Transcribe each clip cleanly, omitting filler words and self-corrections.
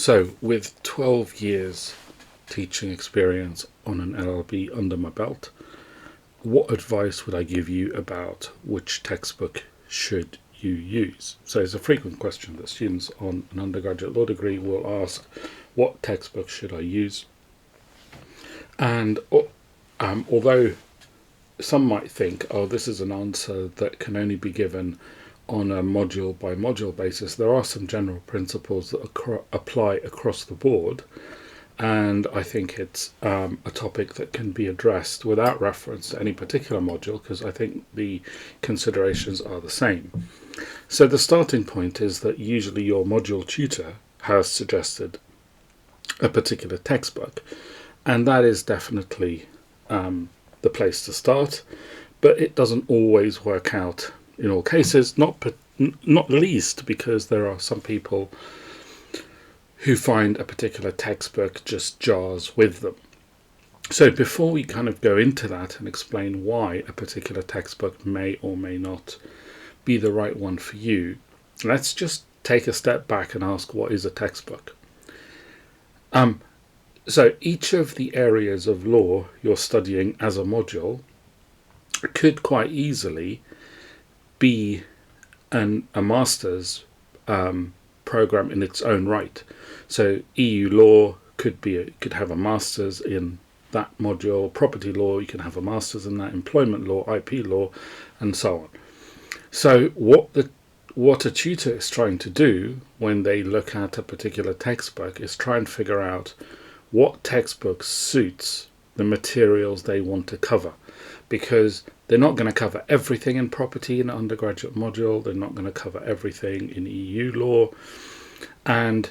So, with 12 years teaching experience on an LLB under my belt, what advice would I give you about which textbook should you use? So it's a frequent question that students on an undergraduate law degree will ask, what textbook should I use? And although some might think, oh, this is an answer that can only be given on a module by module basis, there are some general principles that apply across the board, and I think it's a topic that can be addressed without reference to any particular module, because I think the considerations are the same. So the starting point is that usually your module tutor has suggested a particular textbook, and that is definitely the place to start, but it doesn't always work out in all cases, not least because there are some people who find a particular textbook just jars with them. So before we kind of go into that and explain why a particular textbook may or may not be the right one for you, let's just take a step back and ask, what is a textbook? So each of the areas of law you're studying as a module could quite easily be a master's program in its own right. So EU law could have a master's in that module. Property law, you can have a master's in that. Employment law, IP law, and so on. So what a tutor is trying to do when they look at a particular textbook is try and figure out what textbook suits the materials they want to cover, because they're not going to cover everything in property in an undergraduate module. They're not going to cover everything in EU law. And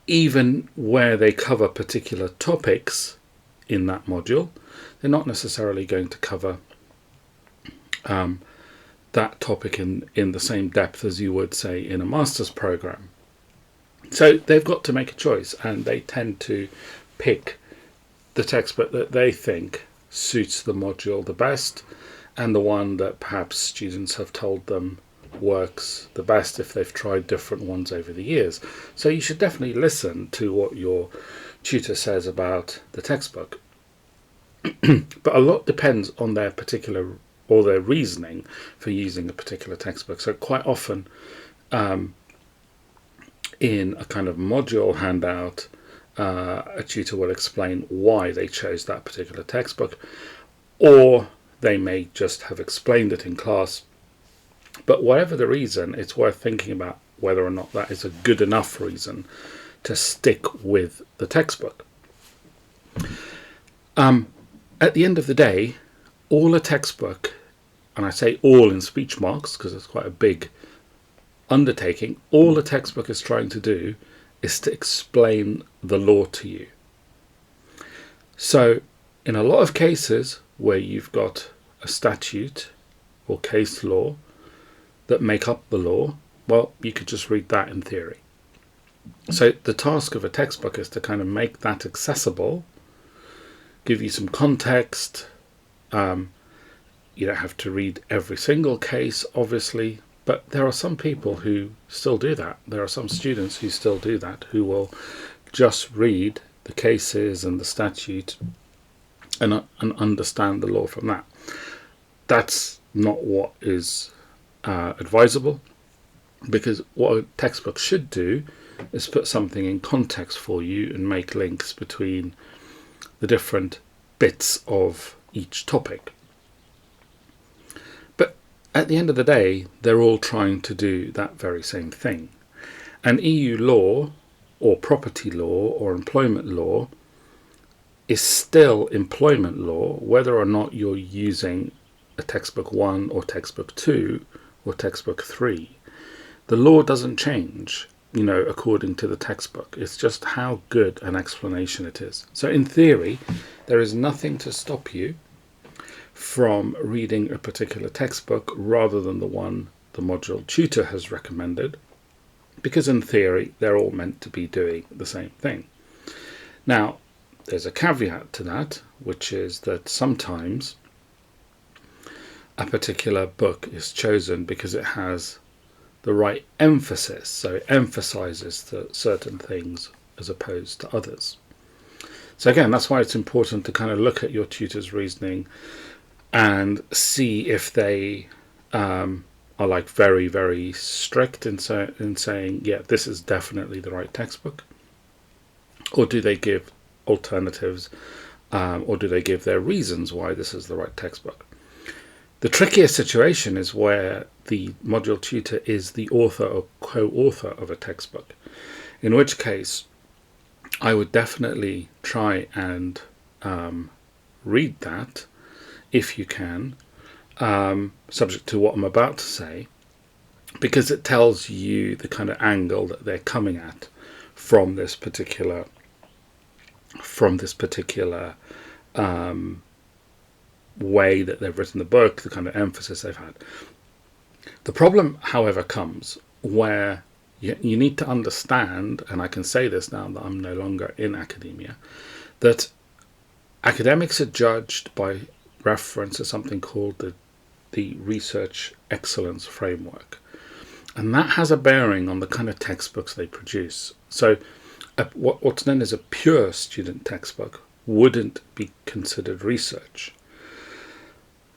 even where they cover particular topics in that module, they're not necessarily going to cover that topic in the same depth as you would, say, in a master's program. So they've got to make a choice, and they tend to pick the textbook that they think suits the module the best, and the one that perhaps students have told them works the best if they've tried different ones over the years. So you should definitely listen to what your tutor says about the textbook. But a lot depends on their particular or their reasoning for using a particular textbook. So quite often in a kind of module handout, a tutor will explain why they chose that particular textbook, or they may just have explained it in class. But whatever the reason, it's worth thinking about whether or not that is a good enough reason to stick with the textbook. At the end of the day, all a textbook, and I say all in speech marks because it's quite a big undertaking, all a textbook is trying to do is to explain the law to you. So in a lot of cases where you've got a statute or case law that make up the law, well, you could just read that in theory. So the task of a textbook is to kind of make that accessible, give you some context. You don't have to read every single case, obviously, but there are some people who still do that. There are some students who still do that, who will just read the cases and the statute and understand the law from that. That's not what is advisable, because what a textbook should do is put something in context for you and make links between the different bits of each topic. But at the end of the day, they're all trying to do that very same thing. And EU law or property law or employment law is still employment law, whether or not you're using a textbook 1 or textbook 2 or textbook 3. The law doesn't change, according to the textbook. It's just how good an explanation it is. So in theory, there is nothing to stop you from reading a particular textbook rather than the one the module tutor has recommended, because in theory, they're all meant to be doing the same thing. Now, there's a caveat to that, which is that sometimes a particular book is chosen because it has the right emphasis, so it emphasizes certain things as opposed to others. So again, that's why it's important to kind of look at your tutor's reasoning and see if they are like very, very strict in saying, yeah, this is definitely the right textbook, or do they give alternatives, or do they give their reasons why this is the right textbook. The trickiest situation is where the module tutor is the author or co-author of a textbook, in which case I would definitely try and read that if you can, subject to what I'm about to say, because it tells you the kind of angle that they're coming at from this particular way that they've written the book, the kind of emphasis they've had. The problem, however, comes where you need to understand, and I can say this now that I'm no longer in academia, that academics are judged by reference to something called the Research Excellence Framework. And that has a bearing on the kind of textbooks they produce. So what's known as a pure student textbook wouldn't be considered research.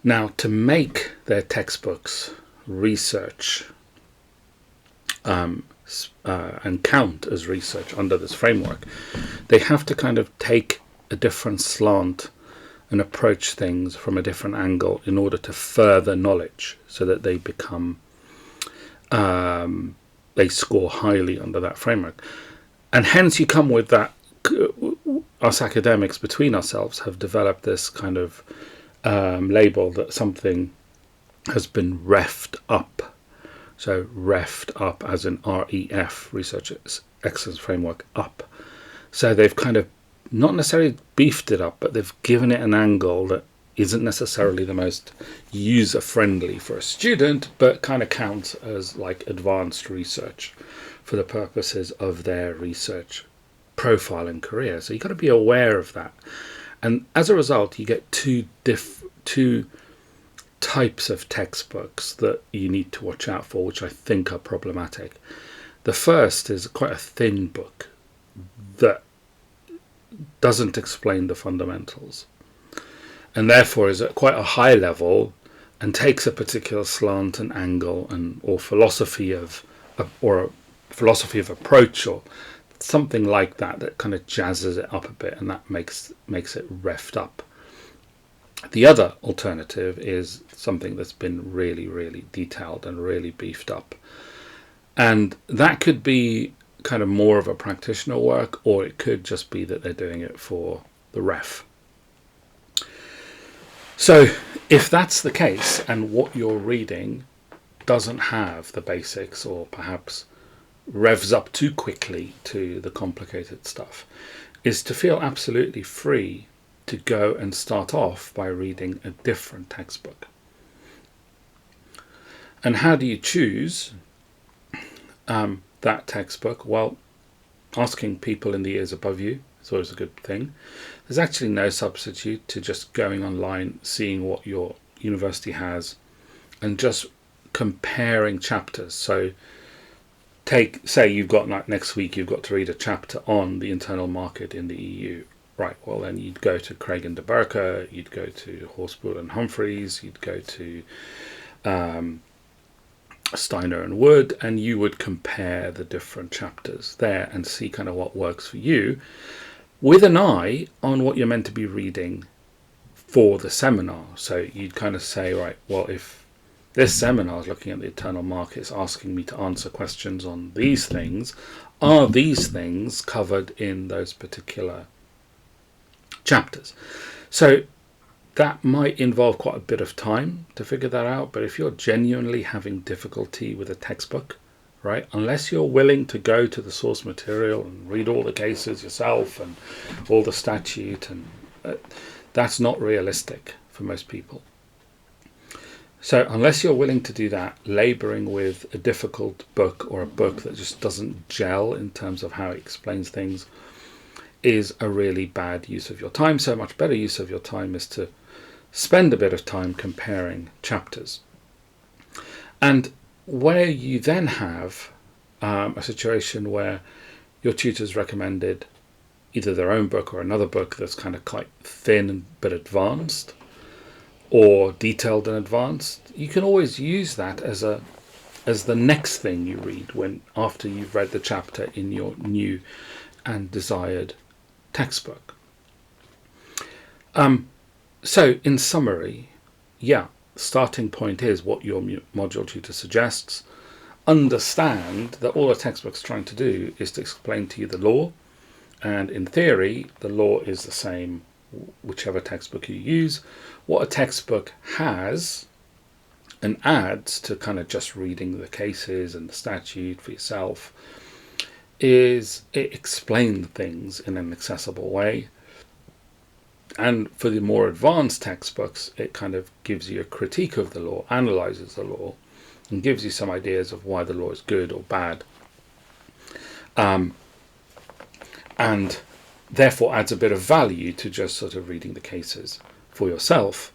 Now, to make their textbooks research and count as research under this framework, they have to kind of take a different slant and approach things from a different angle in order to further knowledge, so that they become they score highly under that framework. And hence you come with that, us academics between ourselves have developed this kind of label that something has been refed up. So refed up as in REF, Research Excellence Framework, up. So they've kind of not necessarily beefed it up, but they've given it an angle that isn't necessarily the most user-friendly for a student, but kind of counts as like advanced research for the purposes of their research profile and career. So you've got to be aware of that. And as a result, you get two types of textbooks that you need to watch out for, which I think are problematic. The first is quite a thin book that doesn't explain the fundamentals, and therefore is at quite a high level and takes a particular slant and angle or philosophy of approach or something like that kind of jazzes it up a bit, and that makes it reffed up. The other alternative is something that's been really, really detailed and really beefed up, and that could be kind of more of a practitioner work, or it could just be that they're doing it for the ref. So if that's the case and what you're reading doesn't have the basics, or perhaps revs up too quickly to the complicated stuff, is to feel absolutely free to go and start off by reading a different textbook. And how do you choose that textbook? Well, asking people in the years above you is always a good thing. There's actually no substitute to just going online, seeing what your university has, and just comparing chapters. So say you've got, like, next week you've got to read a chapter on the internal market in the EU. Right, well then you'd go to Craig and de Burke, you'd go to Horspool and Humphreys, you'd go to Steiner and Wood, and you would compare the different chapters there and see kind of what works for you, with an eye on what you're meant to be reading for the seminar. So you'd kind of say, right, well, if this seminar is looking at the internal market, it's asking me to answer questions on these things, are these things covered in those particular chapters? So that might involve quite a bit of time to figure that out, but if you're genuinely having difficulty with a textbook, right, unless you're willing to go to the source material and read all the cases yourself and all the statute, and that's not realistic for most people. So unless you're willing to do that, laboring with a difficult book or a book that just doesn't gel in terms of how it explains things is a really bad use of your time. So much better use of your time is to spend a bit of time comparing chapters. And Where you then have a situation where your tutor's recommended either their own book or another book that's kind of quite thin but advanced, or detailed and advanced, you can always use that as the next thing you read when after you've read the chapter in your new and desired textbook. So in summary, starting point is what your module tutor suggests. Understand that all a textbook's trying to do is to explain to you the law, and in theory the law is the same whichever textbook you use. What a textbook has and adds to kind of just reading the cases and the statute for yourself is it explains things in an accessible way. And for the more advanced textbooks, it kind of gives you a critique of the law, analyzes the law, and gives you some ideas of why the law is good or bad. And therefore adds a bit of value to just sort of reading the cases for yourself.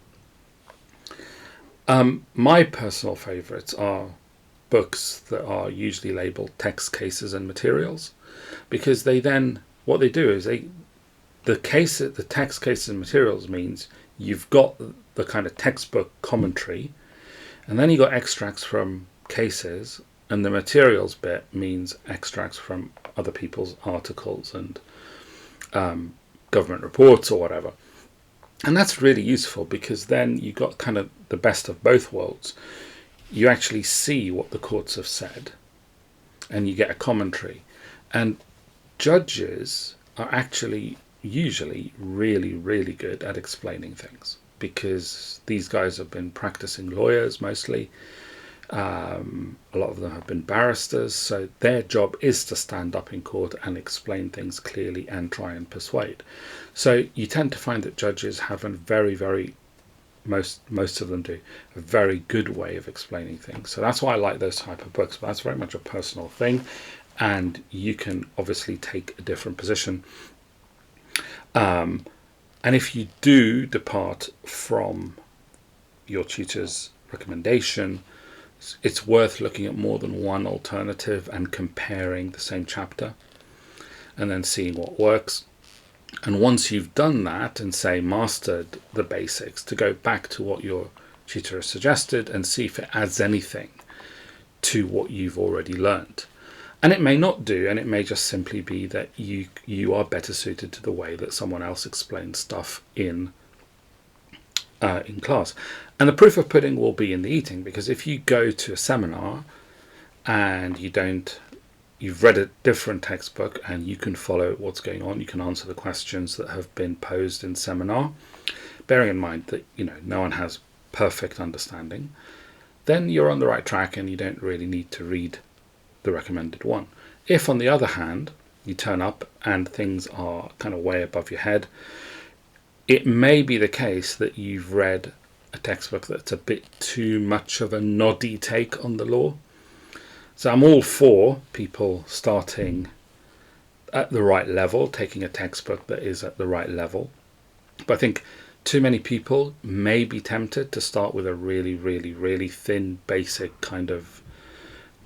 My personal favorites are books that are usually labeled text, cases and materials, because they then, what they do is the text, cases and materials means you've got the kind of textbook commentary, and then you got extracts from cases, and the materials bit means extracts from other people's articles and government reports or whatever. And that's really useful because then you got kind of the best of both worlds. You actually see what the courts have said and you get a commentary. And judges are actually usually really, really good at explaining things because these guys have been practicing lawyers mostly. A lot of them have been barristers, so their job is to stand up in court and explain things clearly and try and persuade. So you tend to find that judges have a most of them do a very good way of explaining things. So that's why I like those type of books, but that's very much a personal thing, and you can obviously take a different position. And if you do depart from your tutor's recommendation, it's worth looking at more than one alternative and comparing the same chapter and then seeing what works. And once you've done that and say mastered the basics, to go back to what your tutor has suggested and see if it adds anything to what you've already learned. And it may not do, and it may just simply be that you are better suited to the way that someone else explains stuff in class. And the proof of pudding will be in the eating, because if you go to a seminar and you've read a different textbook and you can follow what's going on, you can answer the questions that have been posed in seminar, bearing in mind that no one has perfect understanding, then you're on the right track and you don't really need to read the recommended one. If on the other hand you turn up and things are kind of way above your head, it may be the case that you've read a textbook that's a bit too much of a noddy take on the law. So I'm all for people starting at the right level, taking a textbook that is at the right level. But I think too many people may be tempted to start with a really, really, really thin, basic kind of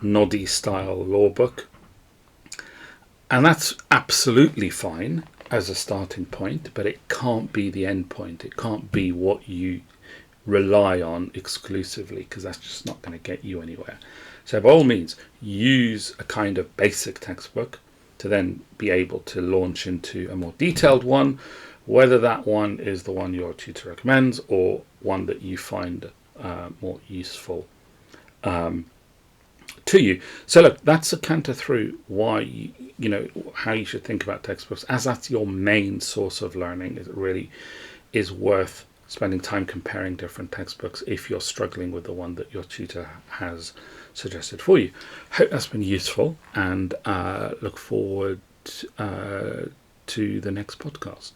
noddy style law book. And that's absolutely fine as a starting point, but it can't be the end point. It can't be what you rely on exclusively, because that's just not going to get you anywhere. So by all means, use a kind of basic textbook to then be able to launch into a more detailed one, whether that one is the one your tutor recommends or one that you find more useful to you. So look, that's a canter through why how you should think about textbooks, as that's your main source of learning. It really is worth spending time comparing different textbooks if you're struggling with the one that your tutor has suggested for you. Hope that's been useful, and look forward to the next podcast.